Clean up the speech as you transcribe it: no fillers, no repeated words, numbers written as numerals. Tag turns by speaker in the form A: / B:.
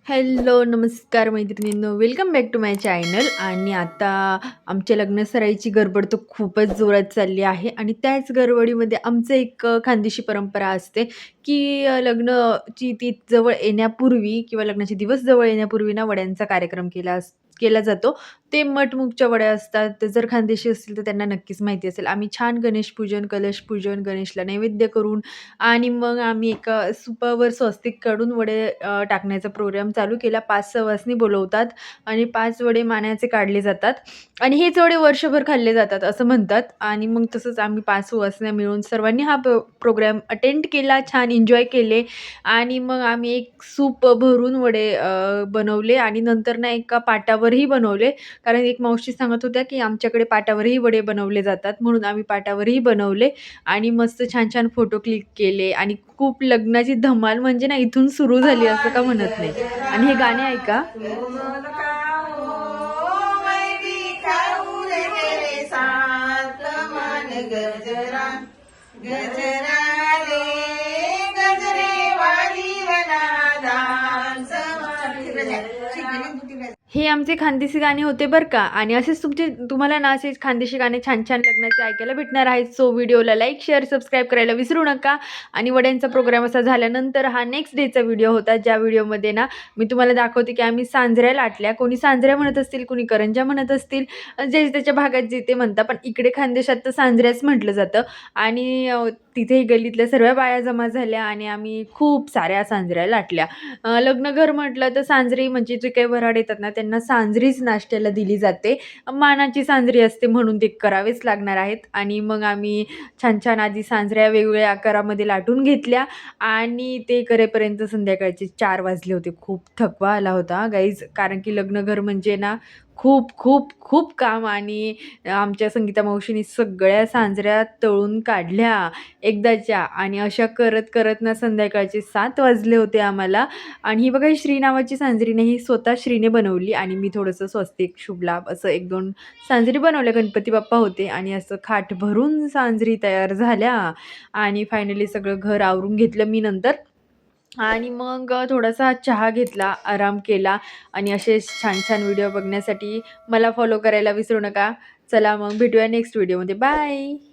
A: Hello, नमस्कार मैत्रिणींनो, welcome back to my channel. आणि आता आमच्या लग्न सराईची गडबड तर खूपच जोरात चालली आहे आणि त्याच गडबडीमध्ये आमचं एक खानदेशी परंपरा असते, की लग्नाची ती जवळ येण्यापूर्वी किंवा लग्नाचे दिवस जवळ येण्यापूर्वी ना वड्यांचा कार्यक्रम केला जातो. ते मठमुगच्या वड्या असतात. ते जर खानदेशी असतील तर त्यांना नक्कीच माहिती असेल. आम्ही छान गणेश पूजन, कलश पूजन, गणेशला नैवेद्य करून आणि मग आम्ही एका सुपावर स्वस्तिक काढून वडे टाकण्याचा प्रोग्राम चालू केला. 5 सवासणी बोलवतात आणि 5 वडे मानाचे काढले जातात आणि हेच वडे वर्षभर खाल्ले जातात असं म्हणतात. आणि मग तसंच आम्ही 5 सुवासिनी मिळून सर्वांनी हा प्रोग्राम अटेंड केला, छान एन्जॉय केले आणि मग आम्ही एक सूप भरून वडे बनवले आणि नंतर ना एका पाटावरही बनवले. कारण एक मावशी सांगत होत्या, की आमच्याकडे पाटावरही वडे बनवले जातात, म्हणून आम्ही पाटावरही बनवले आणि मस्त छान-छान फोटो क्लिक केले आणि खूप लग्नाची धमाल म्हणजे ना इथून सुरू झाली असं का म्हणत नाही. आणि हे गाणे ऐका. गजरा गजरा रे गजरे वाली हे आमचे खानदेशी गाणे होते बरं का. आणि असेच तुम्हाला ना असेच खानदेशी गाणे छान-छान लग्नाचे ऐकायला भेटणार आहेत. सो व्हिडिओला लाईक, शेअर, सबस्क्राईब करायला विसरू नका. आणि वड्यांचा प्रोग्राम असा झाल्यानंतर हा नेक्स्ट डेचा व्हिडिओ होता, ज्या व्हिडिओमध्ये ना मी तुम्हाला दाखवते की आम्ही सांजऱ्या लाटल्या. कोणी सांजऱ्या म्हणत असतील, कोणी करंज्या म्हणत असतील, जे त्याच्या भागात जे ते म्हणतात. पण इकडे खानदेशात तर सांजऱ्याच म्हटलं जातं. आणि तिथे गल्लीतल्या सर्व बाया जमा झाल्या आणि आम्ही खूप साऱ्या सांजऱ्या लाटल्या. लग्नघर म्हटलं तर सांजरी म्हणजे जे काही वऱ्हाड येतात ना त्यांना सांजरीच नाश्त्याला दिली जाते. मानाची सांजरी असते म्हणून ते करावेच लागणार आहेत. आणि मग आम्ही छान-छान आधी सांजऱ्या वेगवेगळ्या आकारामध्ये लाटून घेतल्या आणि ते करेपर्यंत संध्याकाळचे 4 वाजले होते. खूप थकवा आला होता गाईज, कारण की लग्नघर म्हणजे ना खूप खूप खूप काम. आणि आमच्या संगीता मावशीने सगळ्या सांजऱ्या तळून काढल्या एकदाच्या आणि अशा करत करत ना संध्याकाळचे 7 वाजले होते आम्हाला. आणि ही बघा, ही श्री नावाची सांजरी नाही, ही स्वतः श्रीने बनवली आणि मी थोडंसं स्वस्तिक, शुभलाभ असं 1-2 सांजरी बनवल्या. गणपती बाप्पा होते आणि असं खाट भरून सांजरी तयार झाल्या. आणि फायनली सगळं घर आवरून घेतलं मी नंतर आणि मग थोडासा चहा घेतला, आराम केला. आणि असेच छान-छान व्हिडिओ बघण्यासाठी मला फॉलो करायला विसरू नका. चला मग भेटूया नेक्स्ट व्हिडिओमध्ये. बाय.